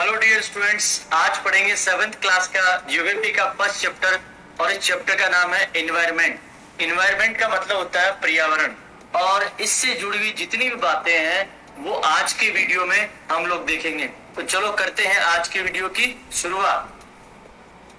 Hello dear students, आज पढ़ेंगे 7th class का ज्योग्राफी का फर्स्ट चैप्टर और इस चैप्टर का नाम है एनवायरनमेंट। एनवायरनमेंट का मतलब होता है पर्यावरण और इससे जुड़ी हुई जितनी भी बातें हैं वो आज के वीडियो में हम लोग देखेंगे। तो चलो करते हैं आज के वीडियो की शुरुआत।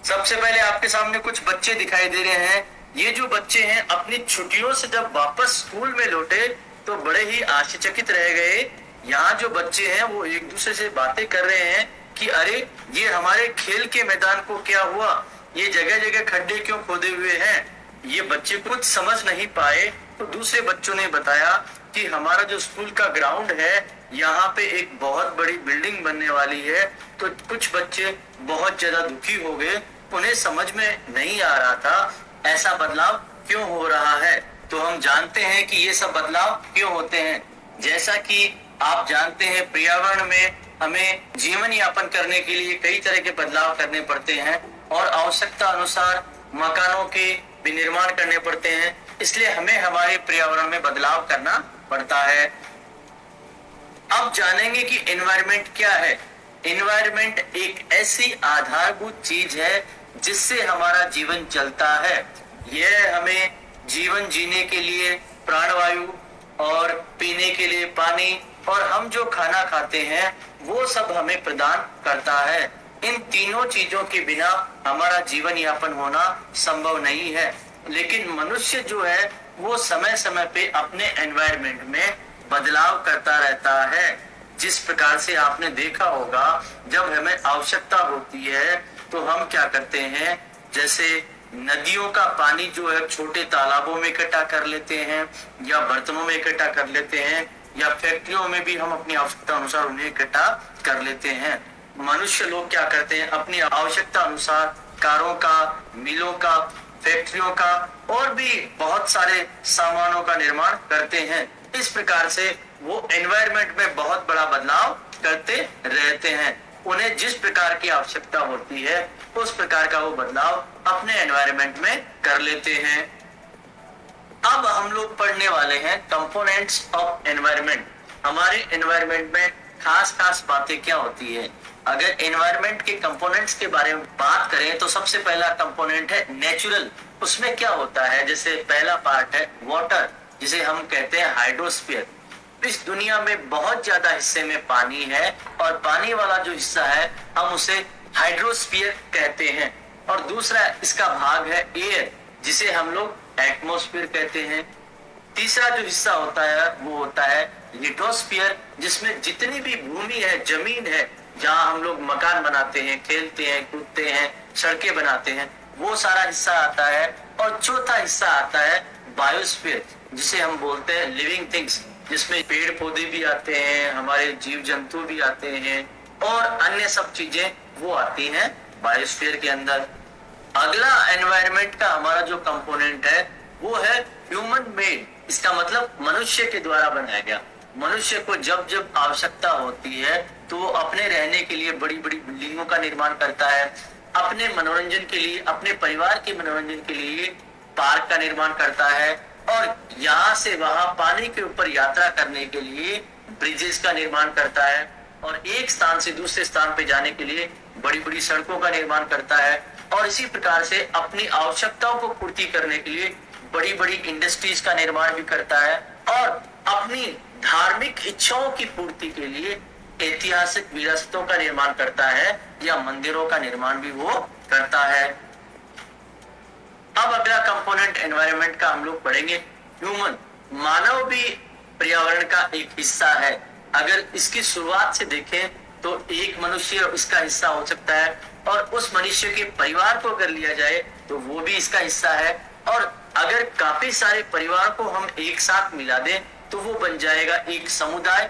सबसे पहले आपके सामने कुछ बच्चे दिखाई दे रहे हैं। ये जो बच्चे हैं अपनी छुट्टियों से जब वापस स्कूल में लौटे तो बड़े ही आश्चर्यचकित रह गए। यहाँ जो बच्चे हैं वो एक दूसरे से बातें कर रहे हैं कि अरे ये हमारे खेल के मैदान को क्या हुआ, ये जगह जगह खड्डे क्यों खोदे हुए हैं। ये बच्चे कुछ समझ नहीं पाए तो दूसरे बच्चों ने बताया कि हमारा जो स्कूल का ग्राउंड है यहाँ पे एक बहुत बड़ी बिल्डिंग बनने वाली है। तो कुछ बच्चे बहुत ज्यादा दुखी हो गए, उन्हें समझ में नहीं आ रहा था ऐसा बदलाव क्यों हो रहा है। तो हम जानते हैं कि ये सब बदलाव क्यों होते हैं। जैसा कि आप जानते हैं पर्यावरण में हमें जीवन यापन करने के लिए कई तरह के बदलाव करने पड़ते हैं और आवश्यकता अनुसार मकानों के भी निर्माण करने पड़ते हैं, इसलिए हमें हमारे पर्यावरण में बदलाव करना पड़ता है। अब जानेंगे कि एनवायरनमेंट क्या है। एनवायरनमेंट एक ऐसी आधारभूत चीज है जिससे हमारा जीवन चलता है। यह हमें जीवन जीने के लिए प्राणवायु और पीने के लिए पानी और हम जो खाना खाते हैं वो सब हमें प्रदान करता है। इन तीनों चीजों के बिना हमारा जीवन यापन होना संभव नहीं है। लेकिन मनुष्य जो है वो समय समय पे अपने एनवायरनमेंट में बदलाव करता रहता है। जिस प्रकार से आपने देखा होगा जब हमें आवश्यकता होती है तो हम क्या करते हैं, जैसे नदियों का पानी जो है छोटे तालाबों में इकट्ठा कर लेते हैं या बर्तनों में इकट्ठा कर लेते हैं या फैक्ट्रियों में भी हम अपनी आवश्यकता अनुसार उन्हें इकट्ठा कर लेते हैं। मनुष्य लोग क्या करते हैं, अपनी आवश्यकता अनुसार कारों का, मिलों का, फैक्ट्रियों का और भी बहुत सारे सामानों का निर्माण करते हैं। इस प्रकार से वो एनवायरनमेंट में बहुत बड़ा बदलाव करते रहते हैं। उन्हें जिस प्रकार की आवश्यकता होती है उस प्रकार का वो बदलाव अपने एनवायरनमेंट में कर लेते हैं। अब हम लोग पढ़ने वाले हैं कंपोनेंट्स ऑफ एनवायरनमेंट। हमारे एनवायरनमेंट में खास खास बातें क्या होती है। अगर एनवायरनमेंट के कंपोनेंट्स के बारे में बात करें तो सबसे पहला कंपोनेंट है नेचुरल। उसमें क्या होता है, जैसे पहला पार्ट है वाटर, जिसे हम कहते हैं हाइड्रोस्फीयर। इस दुनिया में बहुत ज्यादा हिस्से में पानी है और पानी वाला जो हिस्सा है हम उसे हाइड्रोस्फीयर कहते हैं। और दूसरा इसका भाग है एयर, जिसे हम लोग एटमॉस्फेयर कहते हैं। तीसरा जो हिस्सा होता है वो होता है लिथोस्फीयर, जिसमें जितनी भी भूमि है, जमीन है, जहां हम लोग मकान बनाते हैं, खेलते हैं, कूदते हैं, सड़कें बनाते हैं, वो सारा हिस्सा आता है। और चौथा हिस्सा आता है बायोस्फीयर, जिसे हम बोलते हैं लिविंग थिंग्स, जिसमें पेड़ पौधे भी आते हैं, हमारे जीव जंतु भी आते हैं और अन्य सब चीजें वो आती हैं बायोस्फीयर के अंदर। अगला एनवायरनमेंट का हमारा जो कंपोनेंट है वो है ह्यूमन मेड। इसका मतलब मनुष्य के द्वारा बनाया गया। मनुष्य को जब जब आवश्यकता होती है तो वो अपने रहने के लिए बड़ी बड़ी बिल्डिंगों का निर्माण करता है, अपने मनोरंजन के लिए, अपने परिवार के मनोरंजन के लिए पार्क का निर्माण करता है और यहाँ से वहां पानी के ऊपर यात्रा करने के लिए ब्रिजेस का निर्माण करता है और एक स्थान से दूसरे स्थान पे जाने के लिए बड़ी बड़ी सड़कों का निर्माण करता है। और इसी प्रकार से अपनी आवश्यकताओं को पूर्ति करने के लिए बड़ी बड़ी इंडस्ट्रीज का निर्माण भी करता है और अपनी धार्मिक इच्छाओं की पूर्ति के लिए ऐतिहासिक विरासतों का निर्माण करता है या मंदिरों का निर्माण भी वो करता है। अब अगला कंपोनेंट एनवायरनमेंट का हम लोग पढ़ेंगे ह्यूमन। मानव भी पर्यावरण का एक हिस्सा है। अगर इसकी शुरुआत से देखें तो एक मनुष्य इसका हिस्सा हो सकता है और उस मनुष्य के परिवार को अगर लिया जाए तो वो भी इसका हिस्सा है। और अगर काफी सारे परिवार को हम एक साथ मिला दें तो वो बन जाएगा एक समुदाय,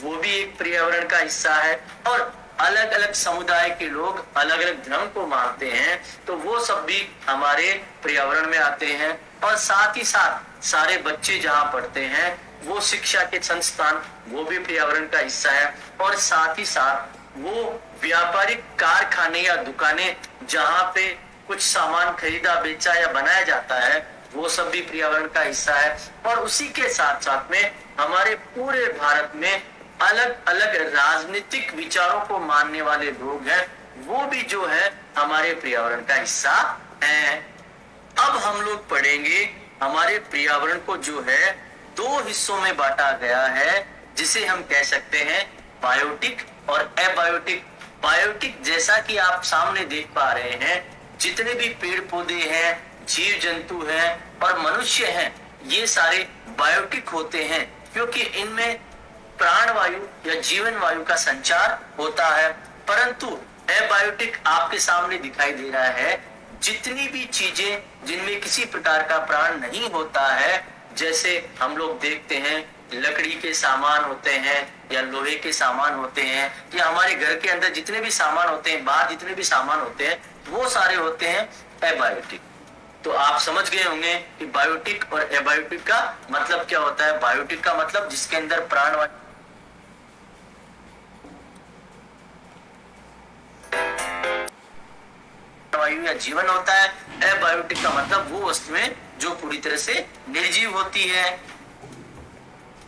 वो भी एक पर्यावरण का हिस्सा है। और अलग अलग समुदाय के लोग अलग अलग धर्म को मानते हैं तो वो सब भी हमारे पर्यावरण में आते हैं। और साथ ही साथ सारे बच्चे जहाँ पढ़ते हैं वो शिक्षा के संस्थान, वो भी पर्यावरण का हिस्सा है। और साथ ही साथ वो व्यापारिक कारखाने या दुकानें जहाँ पे कुछ सामान खरीदा बेचा या बनाया जाता है वो सब भी पर्यावरण का हिस्सा है। और उसी के साथ साथ में हमारे पूरे भारत में अलग अलग राजनीतिक विचारों को मानने वाले लोग हैं, वो भी जो है हमारे पर्यावरण का हिस्सा है। अब हम लोग पढ़ेंगे हमारे पर्यावरण को जो है दो हिस्सों में बांटा गया है, जिसे हम कह सकते हैं बायोटिक और एबायोटिक। बायोटिक जैसा कि आप सामने देख पा रहे हैं, जितने भी पेड़ पौधे हैं, जीव जंतु हैं और मनुष्य हैं, ये सारे बायोटिक होते हैं, क्योंकि इनमें प्राणवायु या जीवन वायु का संचार होता है। परंतु एबायोटिक आपके सामने दिखाई दे रहा है, जितनी भी चीजें जिनमें किसी प्रकार का प्राण नहीं होता है, जैसे हम लोग देखते हैं लकड़ी के सामान होते हैं या लोहे के सामान होते हैं, या हमारे घर के अंदर जितने भी सामान होते हैं, बाहर जितने भी सामान होते हैं, वो सारे होते हैं एबायोटिक। तो आप समझ गए होंगे कि बायोटिक और एबायोटिक का मतलब क्या होता है। बायोटिक का मतलब जिसके अंदर प्राण वायु या जीवन होता है। एबायोटिक का मतलब वो वस्तुएं जो पूरी तरह से निर्जीव होती है।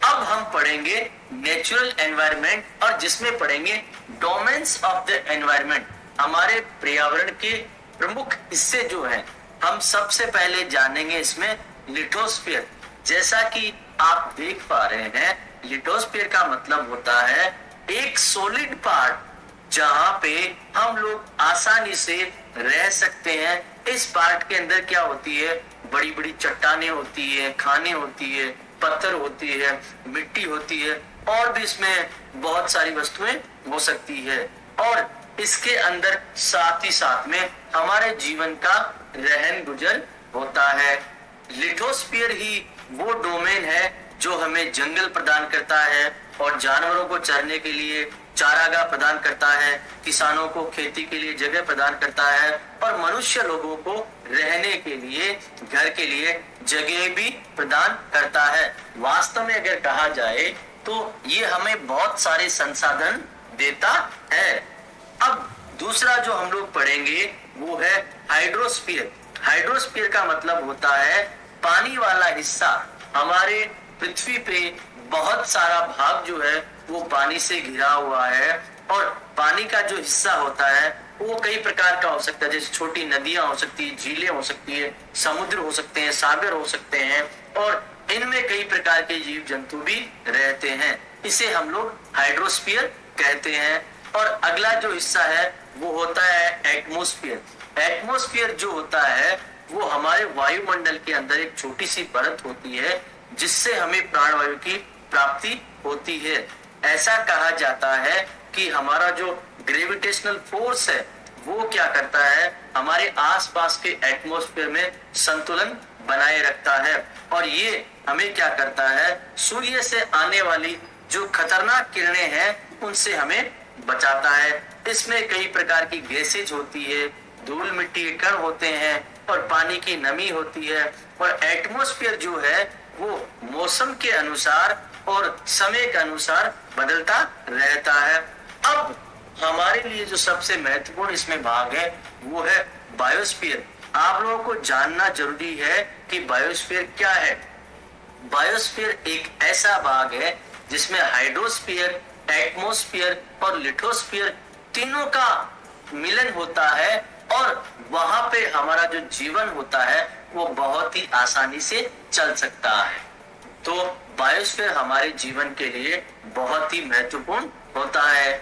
अब हम पढ़ेंगे नेचुरल एनवायरनमेंट, और जिसमें पढ़ेंगे डोमेन्स ऑफ द एनवायरनमेंट, हमारे पर्यावरण के प्रमुख हिस्से जो हैं। हम सबसे पहले जानेंगे इसमें लिथोस्फीयर। जैसा कि आप देख पा रहे हैं, लिथोस्फीयर का मतलब होता है एक सॉलिड पार्ट जहां पे हम लोग आसानी से रह सकते हैं। इस पार्ट के अंदर क्या होती है, बड़ी बड़ी चट्टानें होती है, खाने होती है, पत्थर होती है, मिट्टी होती है, और भी इसमें बहुत सारी वस्तुएं हो सकती है। और इसके अंदर साथ ही साथ में हमारे जीवन का रहन गुजर होता है। लिथोस्फीयर ही वो डोमेन है जो हमें जंगल प्रदान करता है और जानवरों को चरने के लिए चारागाह प्रदान करता है, किसानों को खेती के लिए जगह प्रदान करता है, और मनुष्य लोगों को रहने के लिए, घर के लिए जगह भी प्रदान करता है। वास्तव में अगर कहा जाए तो ये हमें बहुत सारे संसाधन देता है। अब दूसरा जो हम लोग पढ़ेंगे वो है हाइड्रोस्फीयर। हाइड्रोस्फीयर का मतलब होता है पानी वाला हिस्सा। हमारे पृथ्वी पे बहुत सारा भाग जो है वो पानी से घिरा हुआ है, और पानी का जो हिस्सा होता है वो कई प्रकार का हो सकता है, जैसे छोटी नदियां हो सकती है, झीलें हो सकती है, समुद्र हो सकते हैं, सागर हो सकते हैं, और इनमें कई प्रकार के जीव जंतु भी रहते हैं। इसे हम लोग हाइड्रोस्फीयर कहते हैं। और अगला जो हिस्सा है वो होता है एटमॉस्फेयर। एटमॉस्फेयर जो होता है वो हमारे वायुमंडल के अंदर एक छोटी सी परत होती है, जिससे हमें प्राणवायु की प्राप्ति होती है। ऐसा कहा जाता है कि हमारा जो ग्रेविटेशनल फोर्स है वो क्या करता है, हमारे आसपास के एटमॉस्फेयर में संतुलन बनाए रखता है, और ये हमें क्या करता है, सूर्य से आने वाली जो खतरनाक किरणें हैं उनसे हमें बचाता है। इसमें कई प्रकार की गैसेज होती है, धूल मिट्टी के कण होते हैं, और पानी की नमी होती है। और एटमॉस्फेयर जो है वो मौसम के अनुसार और समय के अनुसार बदलता रहता है। अब हमारे लिए जो सबसे महत्वपूर्ण इसमें भाग है वो है बायोस्फीयर। आप लोगों को जानना जरूरी है कि बायोस्फीयर क्या है। बायोस्फीयर एक ऐसा भाग है जिसमें हाइड्रोस्फीयर, एटमॉस्फेयर और लिथोस्फीयर तीनों का मिलन होता है, और वहां पे हमारा जो जीवन होता है वो बहुत ही आसानी से चल सकता है। तो बायोस्फीयर हमारे जीवन के लिए बहुत ही महत्वपूर्ण होता है।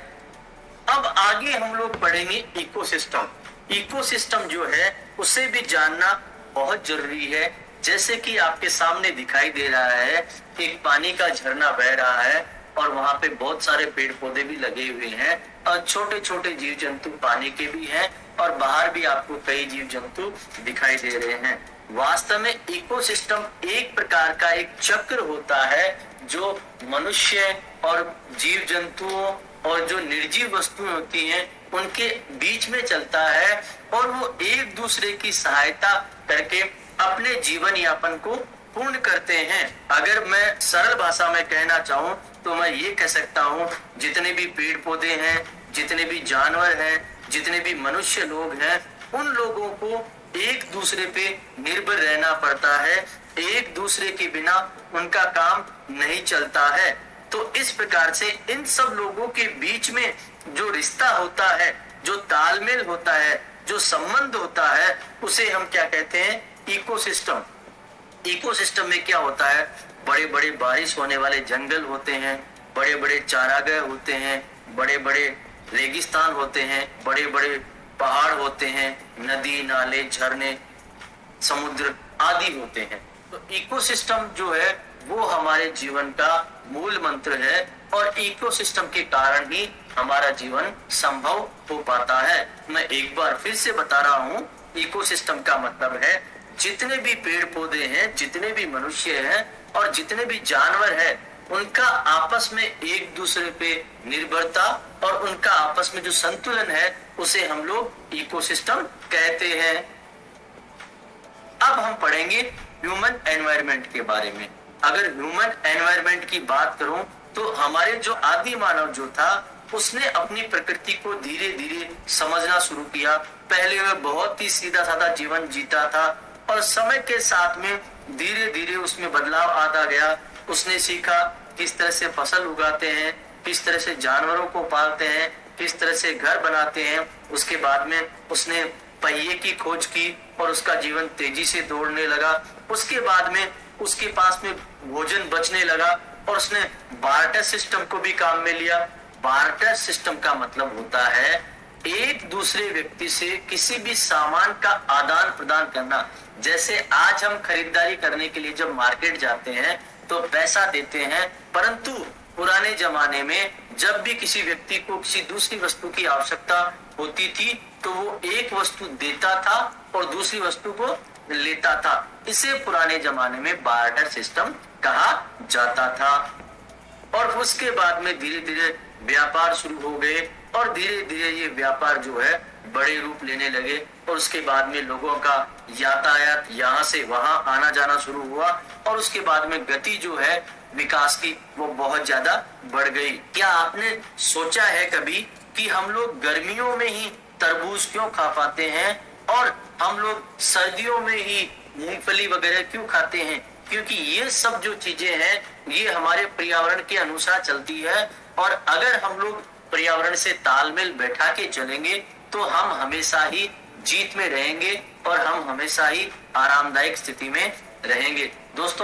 अब आगे हम लोग पढ़ेंगे इकोसिस्टम। इकोसिस्टम जो है उसे भी जानना बहुत जरूरी है। जैसे कि आपके सामने दिखाई दे रहा है, एक पानी का झरना बह रहा है, और वहां पे बहुत सारे पेड़ पौधे भी लगे हुए हैं, और छोटे छोटे जीव जंतु पानी के भी हैं, और बाहर भी आपको कई जीव जंतु दिखाई दे रहे हैं। वास्तव में इकोसिस्टम एक प्रकार का एक चक्र होता है जो मनुष्य और जीव जंतुओं और जो निर्जीव वस्तुएं होती हैं उनके बीच में चलता है, और वो एक दूसरे की सहायता करके अपने जीवन यापन को पूर्ण करते हैं। अगर मैं सरल भाषा में कहना चाहूँ तो मैं ये कह सकता हूँ, जितने भी पेड़ पौधे हैं, जितने भी जानवर हैं, जितने भी मनुष्य लोग हैं, उन लोगों को एक दूसरे पे निर्भर रहना पड़ता है। एक दूसरे के बिना उनका काम नहीं चलता है। तो इस प्रकार से इन सब लोगों के बीच में जो रिश्ता होता है, जो तालमेल होता है, जो संबंध होता है, उसे हम क्या कहते हैं? इकोसिस्टम। इकोसिस्टम में क्या होता है? बड़े बड़े बारिश होने वाले जंगल होते हैं, बड़े बड़े चारागाह होते हैं, बड़े बड़े रेगिस्तान होते हैं, बड़े बड़े पहाड़ होते हैं, नदी नाले झरने समुद्र आदि होते हैं। तो इकोसिस्टम जो है वो हमारे जीवन का मूल मंत्र है और इकोसिस्टम के कारण ही हमारा जीवन संभव हो पाता है। मैं एक बार फिर से बता रहा हूँ, इकोसिस्टम का मतलब है जितने भी पेड़ पौधे हैं, जितने भी मनुष्य हैं और जितने भी जानवर हैं, उनका आपस में एक दूसरे पे निर्भरता और उनका आपस में जो संतुलन है उसे हम लोग इकोसिस्टम कहते हैं। अब हम पढ़ेंगे ह्यूमन एनवायरनमेंट के बारे में। अगर ह्यूमन एनवायरनमेंट की बात करूं तो हमारे जो आदि मानव जो था उसने अपनी प्रकृति को धीरे धीरे समझना शुरू किया। पहले वह बहुत ही सीधा साधा जीवन जीता था और समय के साथ में धीरे धीरे उसमें बदलाव आता गया। उसने सीखा किस तरह से फसल उगाते हैं, किस तरह से जानवरों को पालते हैं, किस तरह से घर बनाते हैं। उसके बाद में उसने पहिए की खोज की और उसका जीवन तेजी से दौड़ने लगा। उसके बाद में उसके पास में भोजन बचने लगा और उसने बार्टर सिस्टम को भी काम में लिया। बार्टर सिस्टम का मतलब होता है एक दूसरे व्यक्ति से किसी भी सामान का आदान प्रदान करना। जैसे आज हम खरीदारी करने के लिए जब मार्केट जाते हैं तो पैसा देते हैं, परंतु पुराने जमाने में जब भी किसी व्यक्ति को किसी दूसरी वस्तु की आवश्यकता होती थी तो वो एक वस्तु देता था और दूसरी वस्तु को लेता था। इसे पुराने जमाने में बार्टर सिस्टम कहा जाता था। और उसके बाद में धीरे धीरे व्यापार शुरू हो गए और धीरे धीरे ये व्यापार जो है बड़े रूप लेने लगे और उसके बाद में लोगों का यातायात यहाँ से वहां आना जाना शुरू हुआ और उसके बाद में गति जो है विकास की वो बहुत ज्यादा बढ़ गई। क्या आपने सोचा है कभी कि हम लोग गर्मियों में ही तरबूज क्यों खा पाते हैं और हम लोग सर्दियों में ही मूंगफली वगैरह क्यों खाते हैं? क्योंकि ये सब जो चीजें हैं ये हमारे पर्यावरण के अनुसार चलती है और अगर हम लोग पर्यावरण से तालमेल बैठा के चलेंगे तो हम हमेशा ही जीत में रहेंगे और हम हमेशा ही आरामदायक स्थिति में रहेंगे। दोस्तों